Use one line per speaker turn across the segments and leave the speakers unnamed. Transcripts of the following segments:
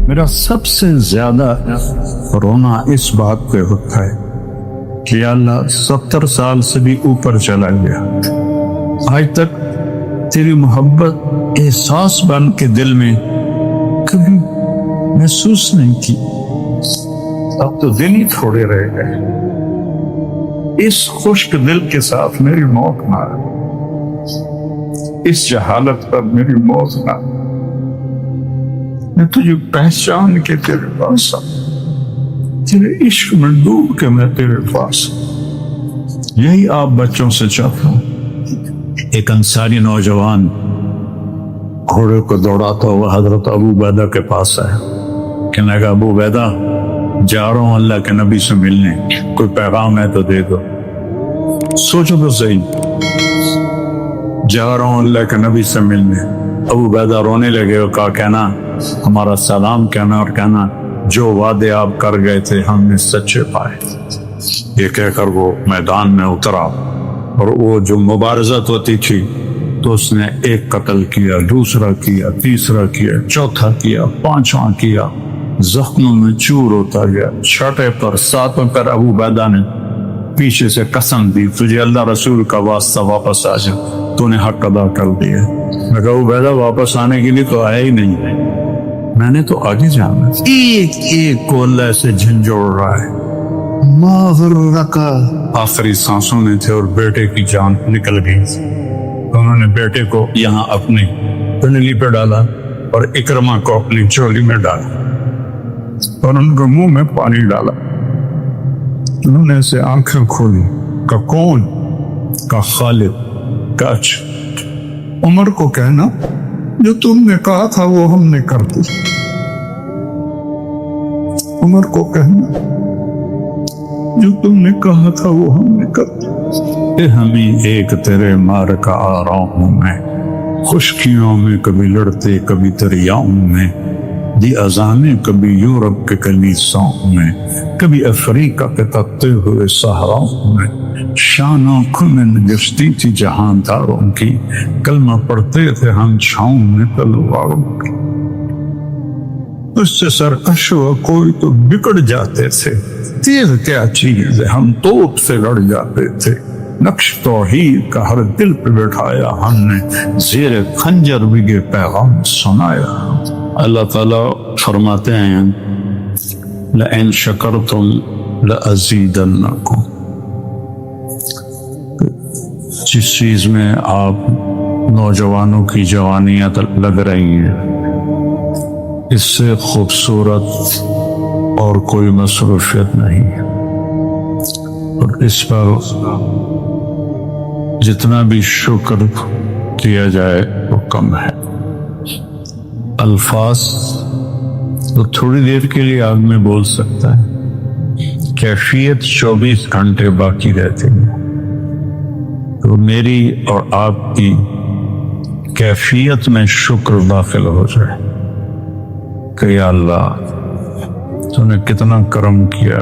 میرا سب سے زیادہ رونا اس بات پہ ہوتا ہے کہ یا اللہ 70 سال سے بھی اوپر چلا گیا، آج تک تیری محبت احساس بن کے دل میں کبھی محسوس نہیں کی، اب تو دل ہی تھوڑے رہ گئے۔ اس خشک دل کے ساتھ میری موت نہ، اس جہالت پر میری موت نہ، میں تجھے پہچان کے تیرے پاس آؤں، تیرے عشق میں ڈوب کے میں تیرے پاس آؤں۔ یہی آپ بچوں سے چاہتا ہوں۔ ایک انصاری نوجوان گھوڑے کو دوڑاتا ہوا حضرت ابو عبیدہ کے پاس آیا، کہنے لگا ابو عبیدہ جا رہا ہوں اللہ کے نبی سے ملنے، کوئی پیغام ہے تو دے دو۔ سوچو تو صحیح، جا رہا ہوں اللہ کے نبی سے ملنے۔ ابو عبیدہ رونے لگے اور کہا کہنا ہمارا سلام کہنا اور کہنا جو وعدے آپ کر گئے تھے ہم نے سچے پائے۔ یہ کہہ کر وہ میدان میں اترا اور وہ جو مبارزت ہوتی تھی تو اس نے ایک قتل کیا، دوسرا کیا، تیسرا کیا، چوتھا کیا، پانچواں کیا، زخموں میں چور ہوتا گیا۔ چھٹے پر ساتویں پر ابو عبیدہ نے پیچھے سے قسم دی تجھے اللہ رسول کا واسطہ واپس آ جا، تو نے حق ادا کر دیا۔ میں کہا ابو عبیدہ واپس آنے کے لیے تو آیا ہی نہیں، میں نے تو آگے جانا، ایک ایک کو اللہ سے جھنجھوڑ رہا ہے۔ ما غرک، آخری سانسوں میں تھے اور بیٹے کی جان نکل گئی۔ انہوں نے بیٹے کو یہاں اپنی پنڈلی پہ ڈالا اور اکرمہ کو اپنی چولی میں ڈالا اور ان کو منہ میں پانی ڈالا۔ انہوں نے اسے آنکھیں کھولی، کہ کون؟ کہ خالد۔ کہ اچھا عمر کو کہنا جو تم نے کہا تھا وہ ہم نے کر دی، عمر کو کہنا جو تم نے کہا تھا وہ ہم نے کر دی۔ ہمیں ایک تیرے مار کا آ رہا ہوں میں، خشکیوں میں کبھی لڑتے کبھی دریاؤں میں، دی اذانیں کبھی یورپ کے کلیساؤں میں، کبھی افریقہ کے تپتے ہوئے صحراؤں میں، شان آنکھوں میں نگشتی تھی جہانداروں کی، کلمہ پڑھتے تھے ہم چھاؤں میں تلواروں کی، اس سے سرکش ہوا کوئی تو بگڑ جاتے تھے، تیغ کیا چیز ہے ہم توپ سے لڑ جاتے تھے، نقش توحید کا ہر دل پہ بٹھایا ہم نے، زیر خنجر بھی یہ پیغام سنایا۔ اللہ تعالیٰ فرماتے ہیں لَإِن شَكَرْتُمْ لَأَزِيدَنَّكُمْ، جس چیز میں آپ نوجوانوں کی جوانیاں لگ رہی ہیں اس سے خوبصورت اور کوئی مصروفیت نہیں، اور اس پر جتنا بھی شکر کیا جائے وہ کم ہے۔ الفاظ تو تھوڑی دیر کے لیے آدمی بول سکتا ہے، کیفیت 24 گھنٹے باقی رہتے ہیں۔ تو میری اور آپ کی کیفیت میں شکر داخل ہو جائے کہ یا اللہ تو نے کتنا کرم کیا۔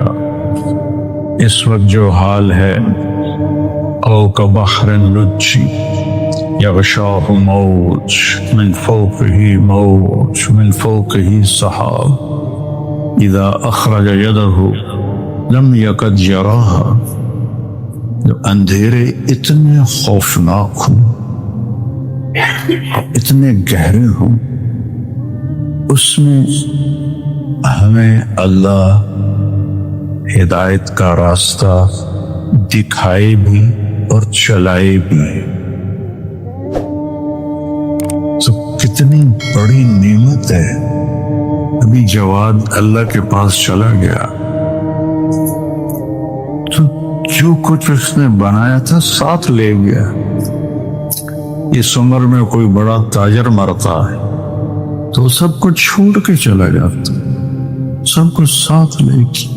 اس وقت جو حال ہے او کبحر لجی یغشاہ موج من فوقہ موج من فوقہ سحاب اذا اخرج یدہ لم یکد یراہا، اندھیرے اتنے خوفناک ہوں، اتنے گہرے ہوں، اس میں ہمیں اللہ ہدایت کا راستہ دکھائے بھی اور چلائے بھی، تو کتنی بڑی نعمت ہے۔ ابھی جواد اللہ کے پاس چلا گیا تو جو کچھ اس نے بنایا تھا ساتھ لے گیا۔ اس عمر میں کوئی بڑا تاجر مرتا ہے تو سب کچھ چھوڑ کے چلا جاتا، سب کچھ ساتھ لے کے۔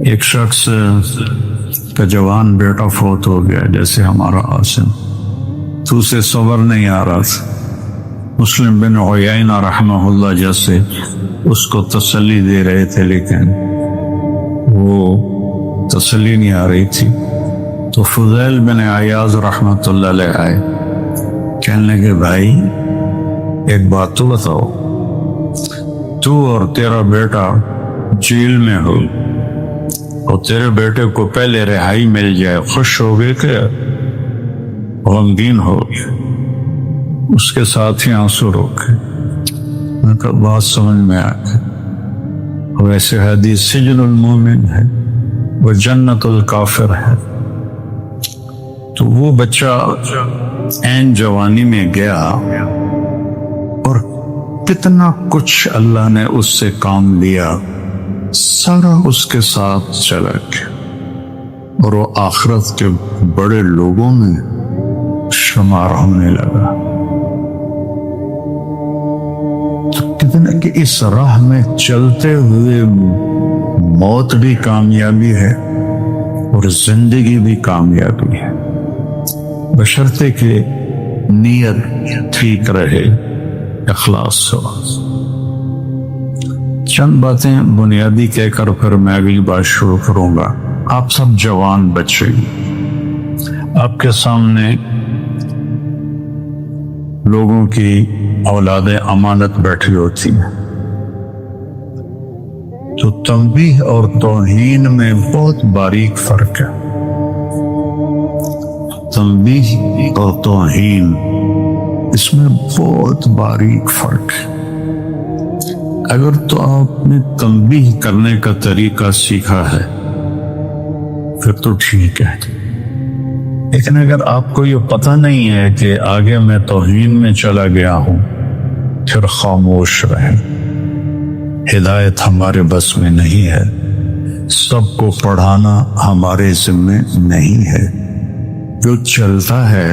ایک شخص کا جوان بیٹا فوت ہو گیا جیسے ہمارا عاصم، تو اسے صبر نہیں آ رہا تھا۔ مسلم بن عیینہ رحمہ اللہ جیسے اس کو تسلی دے رہے تھے لیکن وہ تسلی نہیں آ رہی تھی، تو فضیل بن عیاض رحمۃ اللہ علیہ آئے، کہنے لگے بھائی ایک بات تو بتاؤ، تو اور تیرا بیٹا جیل میں ہو اور تیرے بیٹے کو پہلے رہائی مل جائے، خوش ہو گئے کہ غمگین ہو گئے؟ اس کے ساتھ ہی آنسو روکے۔ میں کہا بات سمجھ میں آ گئی۔ ویسے حدیث سجن المومن ہے وہ جنت الکافر ہے۔ تو وہ بچہ عین جوانی میں گیا اور کتنا کچھ اللہ نے اس سے کام لیا، سارا اس کے ساتھ چلا گیا اور وہ آخرت کے بڑے لوگوں میں شمار ہونے لگا۔ تو کتنے کہ اس راہ میں چلتے ہوئے موت بھی کامیابی ہے اور زندگی بھی کامیابی ہے، بشرطے کہ نیت ٹھیک رہے، اخلاص ہو۔ چند باتیں بنیادی کہہ کر پھر میں اگلی بات شروع کروں گا۔ آپ سب جوان بچے، آپ کے سامنے لوگوں کی اولاد امانت بیٹھی ہوتی ہے، تو تنبیہ اور توہین میں بہت باریک فرق ہے۔ تنبیہ اور توہین، اس میں بہت باریک فرق ہے۔ اگر تو آپ نے تنبیہ کرنے کا طریقہ سیکھا ہے پھر تو ٹھیک ہے، لیکن اگر آپ کو یہ پتہ نہیں ہے کہ آگے میں توہین میں چلا گیا ہوں، پھر خاموش رہیں۔ ہدایت ہمارے بس میں نہیں ہے، سب کو پڑھانا ہمارے ذمے نہیں ہے۔ جو چلتا ہے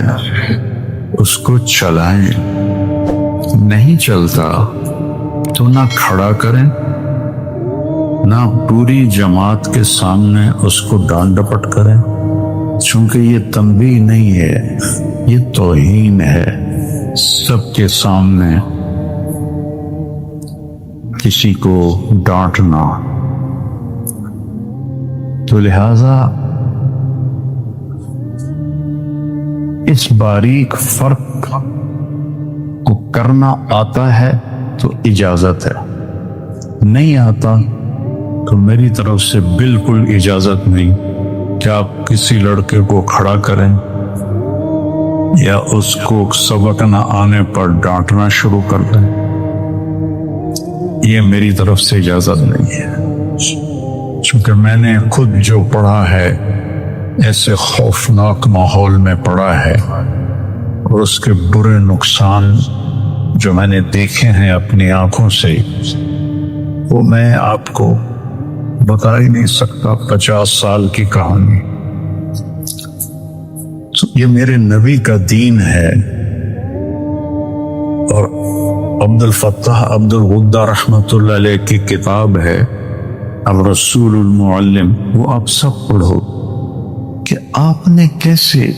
اس کو چلائیں، نہیں چلتا تو نہ کھڑا کریں نہ پوری جماعت کے سامنے اس کو ڈانٹ ڈپٹ کریں، چونکہ یہ تنبیہ نہیں ہے، یہ توہین ہے۔ سب کے سامنے کسی کو ڈانٹنا، تو لہذا اس باریک فرق کو کرنا آتا ہے تو اجازت ہے، نہیں آتا تو میری طرف سے بالکل اجازت نہیں کہ آپ کسی لڑکے کو کھڑا کریں یا اس کو سبق نہ آنے پر ڈانٹنا شروع کر دیں۔ یہ میری طرف سے اجازت نہیں ہے، چونکہ میں نے خود جو پڑھا ہے ایسے خوفناک ماحول میں پڑھا ہے، اور اس کے برے نقصان جو میں نے دیکھے ہیں اپنی آنکھوں سے، وہ میں آپ کو بتا ہی نہیں سکتا۔ 50 سال کی کہانی، تو یہ میرے نبی کا دین ہے۔ اور عبد الفتاح عبد الغدہ رحمۃ اللہ علیہ کی کتاب ہے الرسول المعلم، وہ آپ سب پڑھو کہ آپ نے کیسے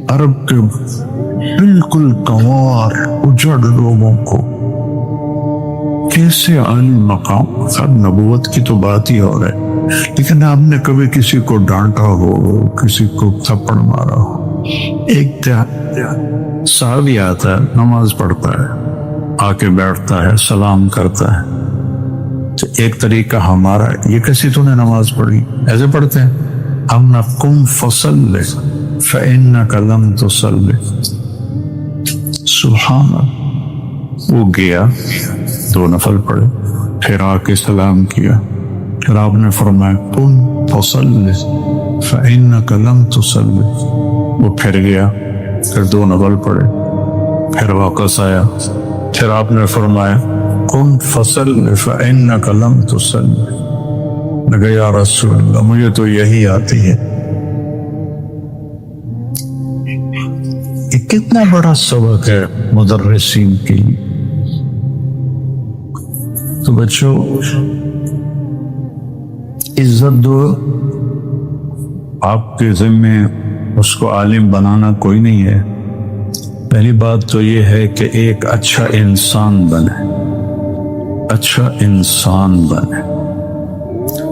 عرب کے بالکل گنوار اجڑ لوگوں کو کیسے عالی مقام، سب نبوت کی تو بات ہی ہو رہی، لیکن آپ نے کبھی کسی کو ڈانٹا ہو، کسی کو تھپڑ مارا ہو؟ ایک صحابی آتا ہے، نماز پڑھتا ہے، آ کے بیٹھتا ہے، سلام کرتا ہے، تو ایک طریقہ ہمارا، یہ کیسی تو نے نماز پڑھی؟ ایسے پڑھتے ہیں ہم نہ قم فصل فإنک لم تصل۔ سبحان اللہ، وہ گیا 2 نفل پڑھے، پھر آ کے سلام کیا، پھر آپ نے فرمایا قم فصل فإنک لم تصل۔ وہ پھر گیا، پھر 2 نفل پڑھے، پھر واپس آیا، پھر آپ نے فرمایا قم فصل فإنک لم تصل۔ میں کہا یا رسول اللہ مجھے تو یہی آتی ہے۔ یہ کتنا بڑا سبق ہے مدرسین کے لیے۔ تو بچوں عزت دو، آپ کے ذمے اس کو عالم بنانا کوئی نہیں ہے۔ پہلی بات تو یہ ہے کہ ایک اچھا انسان بنے، اچھا انسان بنے۔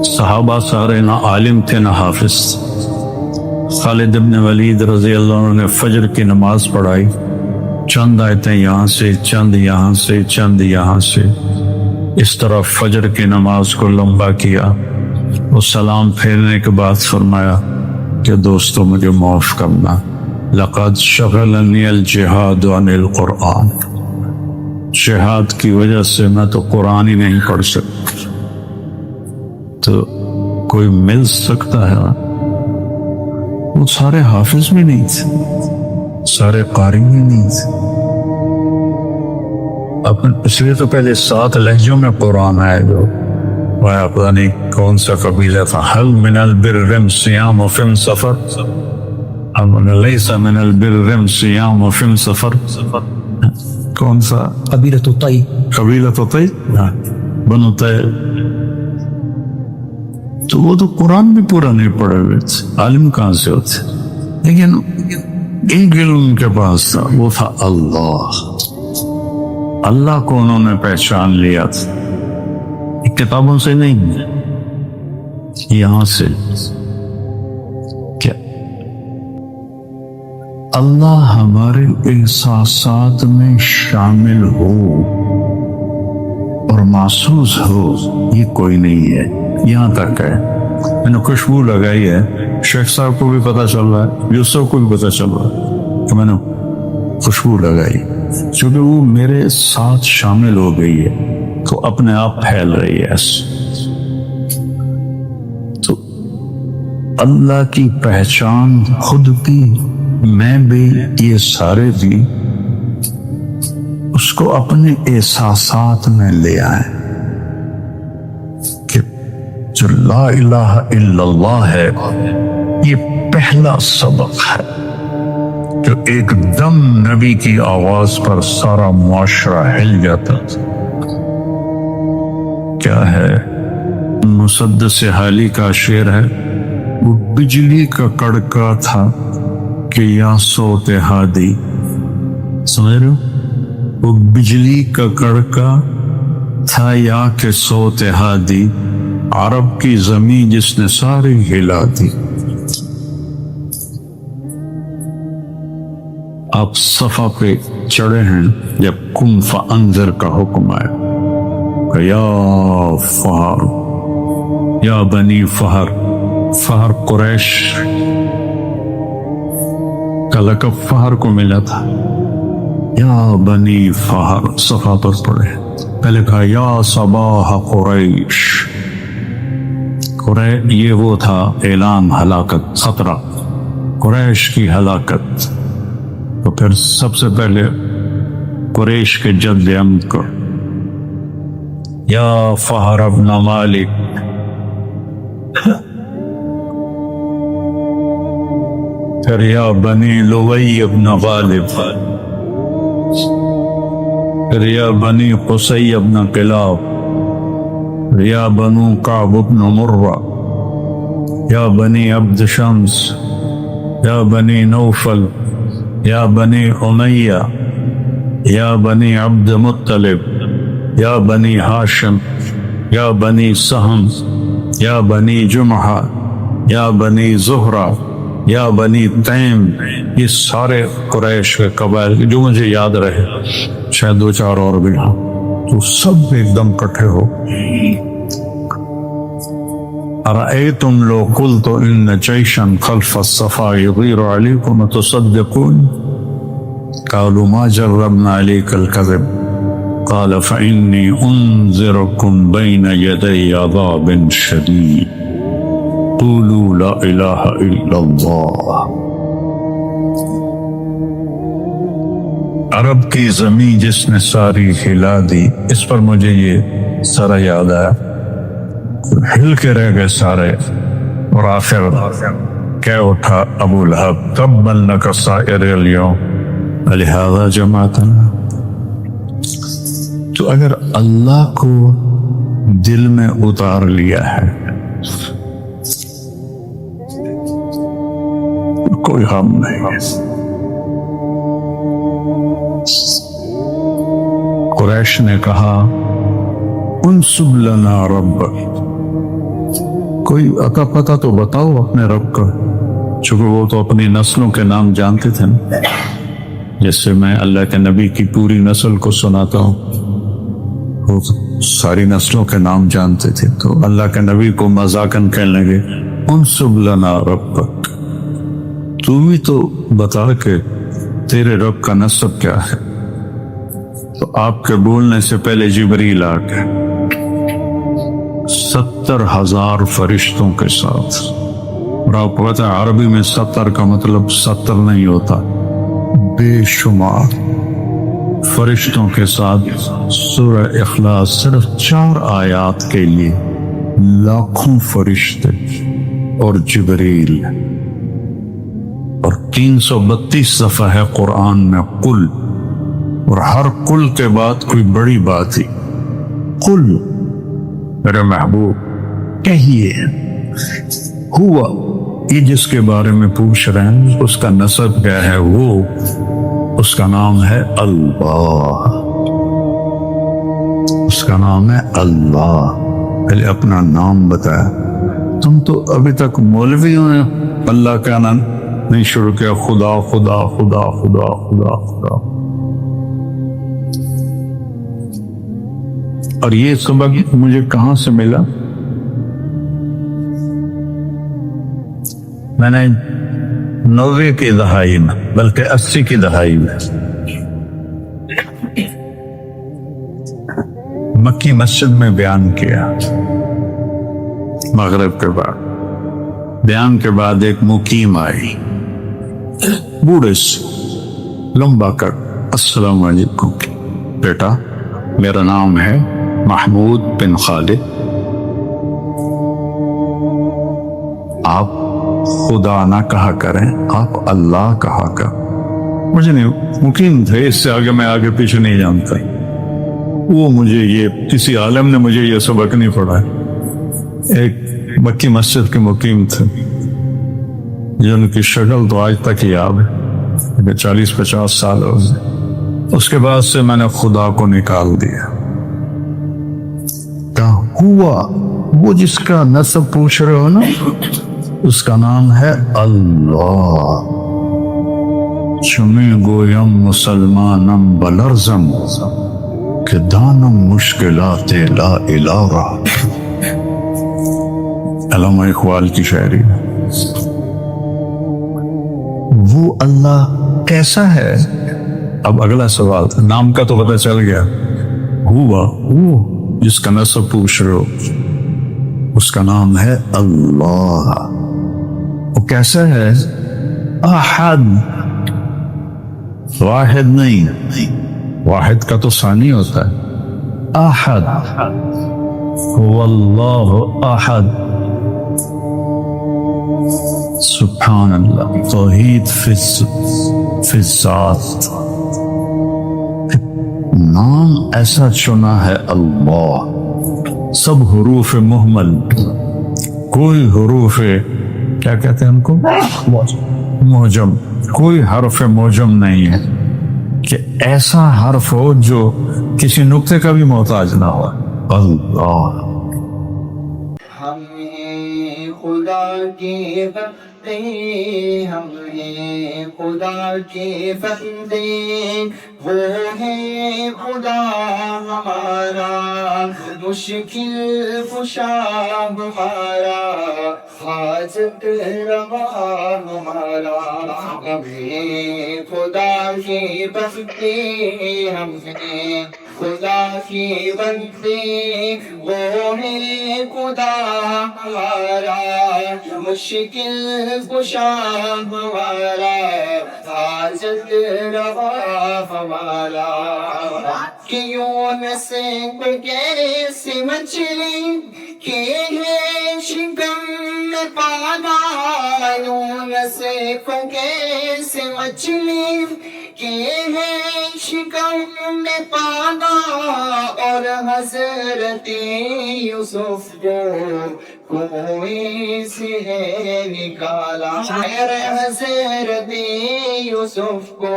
صحابہ سارے نہ عالم تھے نہ حافظ۔ خالد بن ولید رضی اللہ عنہ نے فجر کی نماز پڑھائی، چند آیتیں یہاں سے، چند یہاں سے، چند یہاں سے، اس طرح فجر کی نماز کو لمبا کیا، اور سلام پھیرنے کے بعد فرمایا کہ دوستو مجھے معاف کرنا، لقد شغلنی الجہاد عن القرآن، جہاد کی وجہ سے میں تو قرآن ہی نہیں پڑھ سکتا۔ تو کوئی مل سکتا ہے؟ وہ سارے حافظ بھی نہیں تھے، سارے قاری بھی نہیں تھے، اس لیے تو پہلے 7 لہجوں میں قرآن آئے جو پتہ نہیں کون سا قبیلہ تھا۔ حل من البر صیام فی سفر، لیس من البر صیام فی سفر، کون سا؟
قبیلۃ طی،
قبیلۃ طی، بنو طی۔ تو وہ تو قرآن بھی پورا نہیں پڑھے ہوئے تھے، عالم کہاں سے ہوتے، لیکن ایک علم ان کے پاس تھا، وہ تھا اللہ۔ اللہ کو انہوں نے پہچان لیا تھا، کتابوں سے نہیں، یہاں سے کہ اللہ ہمارے احساسات میں شامل ہو اور محسوس ہو، یہ کوئی نہیں ہے۔ یہاں تک ہے میں نے خوشبو لگائی ہے، شیخ صاحب کو بھی پتہ چل رہا ہے، یوسف کو بھی پتہ چل رہا ہے کہ میں نے خوشبو لگائی، چونکہ وہ میرے ساتھ شامل ہو گئی ہے تو اپنے آپ پھیل رہی ہے۔ تو اللہ کی پہچان خود کی، میں بھی، یہ سارے بھی اس کو اپنے احساسات میں لے آئے کہ جو لا الہ الا اللہ ہے یہ پہلا سبق ہے جو ایک دم نبی کی آواز پر سارا معاشرہ ہل جاتا تھا۔ کیا ہے؟ مسدس حالی کا شعر ہے، وہ بجلی کا کڑکا تھا کہ یا صوت ہادی، سمجھ رہے ہو؟ وہ بجلی کا کڑکا تھا یا کہ صوت ہادی، عرب کی زمین جس نے ساری ہلا دی۔ آپ صفا پہ چڑھے ہیں جب کن فانذر کا حکم آیا کہ یا فہر، یا بنی فہر، فہر قریش کا لقب فہر کو ملا تھا، یا بنی فہر، صفا پر پڑھے، پہلے کہا یا صباح قریش، یہ وہ تھا اعلان ہلاکت، خطرہ قریش کی ہلاکت۔ تو پھر سب سے پہلے قریش کے جد امن کو، یا فہر ابن مالک، پھر یا بنی لوی ابن غالب، پھر یا بنی قصی ابن قلاب، یا بنو کعب ابن مرہ، یا بنی عبد شمس، یا بنی نوفل، یا بنی امیہ، یا بنی عبد مطلب، یا بنی ہاشم، یا بنی سہم، یا بنی جمحہ، یا بنی زہرہ، یا بنی تیم۔ یہ سارے قریش کے قبائل جو مجھے یاد رہے، شاید 2-4 اور بھی ہاں، تو سب ایک دم کٹھے ہو۔ ارأیتم لو قلت ان جیشا خلف الصفا یغیر علیکم تصدقون؟ قالوا ما جربنا علیک الکذب قال فإنی انذرکم بین یدی عذاب شدید قولوا لا الہ الا اللہ۔ عرب کی زمین جس نے ساری ہلا دی، اس پر مجھے یہ سارا یاد آیا، ہل کے رہ گئے سارے، اور آخر کیا اٹھا ابو لہب، تبا لک سائر اليوم لہذا جمعتنا۔ تو اگر اللہ کو دل میں اتار لیا ہے کوئی غم نہیں۔ قریش نے کہا انسب لنا ربک، کوئی عطا پتہ تو بتاؤ اپنے رب کا، چونکہ وہ تو اپنی نسلوں کے نام جانتے تھے جس سے میں اللہ کے نبی کی پوری نسل کو سناتا ہوں۔ وہ ساری نسلوں کے نام جانتے تھے، تو اللہ کے نبی کو مذاقاً کہنے لگے انصب لنا ربک، تو بھی تو بتا کہ تیرے رب کا نسب کیا ہے۔ تو آپ کے بولنے سے پہلے جبریل آ گئے 70,000 فرشتوں کے ساتھ، اور آپ کو پتا ہے عربی میں 70 کا مطلب 70 نہیں ہوتا، بے شمار فرشتوں کے ساتھ سورہ اخلاص صرف 4 آیات کے لیے لاکھوں فرشتے اور جبریل، اور 332 دفعہ ہے قرآن میں قل، اور ہر قل کے بعد کوئی بڑی بات ہی، قل میرے محبوب کہیے، ہوا یہ جس کے بارے میں پوچھ رہے ہیں اس کا نسب کیا ہے، وہ اس کا نام ہے اللہ، اس کا نام ہے اللہ۔ پہلے اپنا نام بتایا، تم تو ابھی تک مولویوں نے اللہ کہنا نہیں شروع کیا، خدا خدا خدا خدا خدا خدا۔ اور یہ سبق مجھے کہاں سے ملا؟ میں نے 90 کی دہائی میں بلکہ 80 کی دہائی میں مکی مسجد میں بیان کیا، مغرب کے بعد بیان کے بعد ایک مقیم آئی بوڑھے سے لمبا کٹ، السلام علیکم بیٹا، میرا نام ہے محمود بن خالد، آپ خدا نہ کہا کریں، آپ اللہ کہا کر۔ مجھے نہیں، مقیم تھے، اس سے آگے میں آگے پیچھے نہیں جانتا، وہ مجھے یہ کسی عالم نے مجھے یہ سبق نہیں پڑھایا۔ ایک مکی مسجد کے مقیم تھے جن کی شکل تو آج تک یاد ہے، 40-50 سال ہو گئے۔ اس کے بعد سے میں نے خدا کو نکال دیا۔ کہا ہوا وہ جس کا نسب پوچھ رہے ہو نا، اس کا نام ہے اللہ۔ چمی گویم مسلمانم بلرزم کہ دانم مشکلات لا الہ۔ علامہ اقبال کی شاعری۔ وہ اللہ کیسا ہے؟ اب اگلا سوال، نام کا تو پتہ چل گیا، ہوا وہ جس کا نسب پوچھ رہے ہو اس کا نام ہے اللہ۔ وہ کیسا ہے؟ احد، واحد نہیں، واحد کا تو ثانی ہوتا ہے، احد، هو اللہ احد۔ سبحان اللہ، توحید فی الذات۔ نام ایسا چنا ہے اللہ، سب حروف محمل، کوئی حروف کیا کہتے ہیں ان کو، معجم، کوئی حرف معجم نہیں ہے کہ ایسا حرف ہو جو کسی نقطے کا بھی محتاج نہ ہو۔ اللہ،
ہم ہیں خدا کے بندے، ہم ہیں خدا کے بندے، وہ ہے خدا ہمارا، مشکل کشا ہمارا، حاجت روا ہمارا۔ ہم ہیں خدا کے بندے، ہم ہیں خدا کے بندے، وہ ہے خدا ہمارا، مشکل کشا ہمارا، حاجت روا ہمارا۔ کہ یونس کو کیسے مچھلی کے ہے شکم میں پانا، یونس کو کیسے مچھلی کے ہے شکم میں پانا، اور حضرت یوسف کو کنویں سے ہے نکالا، حضرت یوسف کو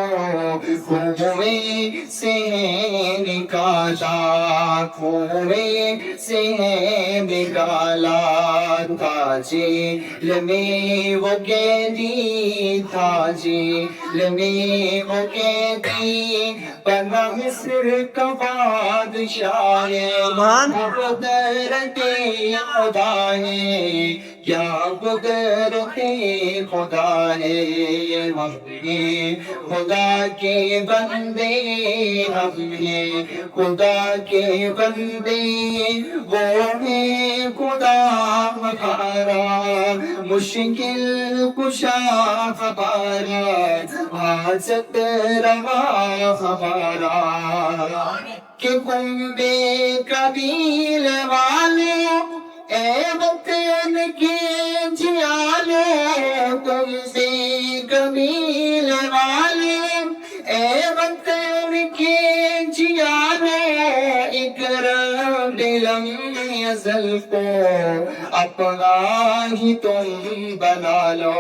کنویں سے ہے نکالا، کنویں سے ہے نکالا۔ تھا جیل میں وہ قیدی، تھا جیل میں وہ قیدی، بنا مصر کا بادشاہ ہے قدرت خدا ہے کیا قدرت خدا ہے ہم ہیں خدا کے بندے ہم ہیں خدا کے بندے وہ ہیں خدا ہمارا مشکل کشا ہمارا حاجت روا ہمارا کہ کنبے قبیل والے اے وطن کے جیالے تم سے قبیل والے اے وطن کے جیالے اکرم دلم ازل کو اپنا ہی تم بنا لو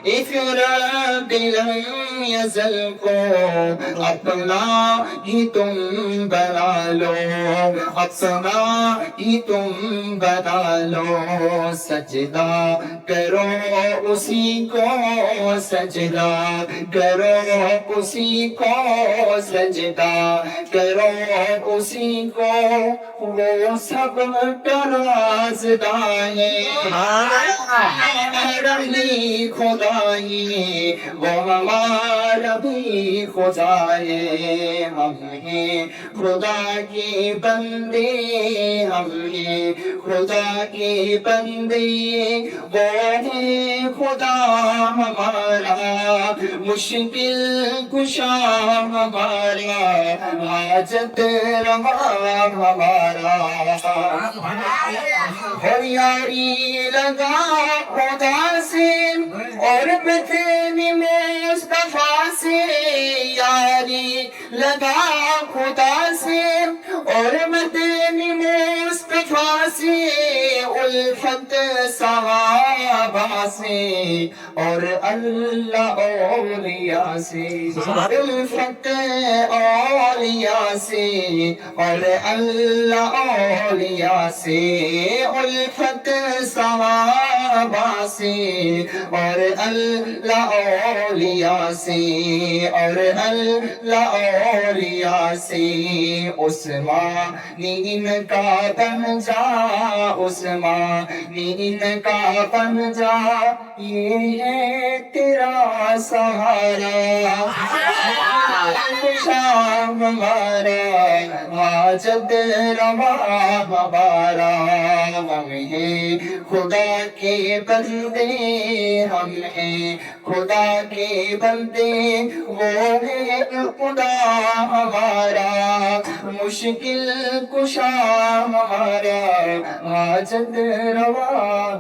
اکرم دلم ازل کو اپنا ہی تم بنا لو اپنا ہی تم بنا لو سجدہ کرو اسی کو سجدہ کرو اسی کو سجدہ کرو اسی کو وہ سب کا رازدار ہے ہمارا بھی خدا ہے وہ ہمارا بھی خدا ہے ہم ہیں خدا کے بندے ہم ہیں خدا کے بندے وہ ہے خدا ہمارا مشکل کشا ہمارا حاجت روا ہمارا ہر یاری لگا خدا سے اور بطن مصطفیٰ سے یاری لگا خدا سے اور بطن مصطفیٰ سے الفت صحابہ سے اور اللہ اولیاء سے الفت اولیاء سے اور اللہ اولیاء سے الفت صحابہ سے اور اللہ اولیاء سے اور اللہ اولیاء سے عثمانین کا بن جا عثمانین کا بن جا یہ ہے تیرا سہارا شام ہمارا حاجت روا ہمارا ہم ہیں خدا کے بندے ہم ہیں خدا کے بندے وہ ہے خدا ہمارا مشکل کشا ہمارا حاجت روا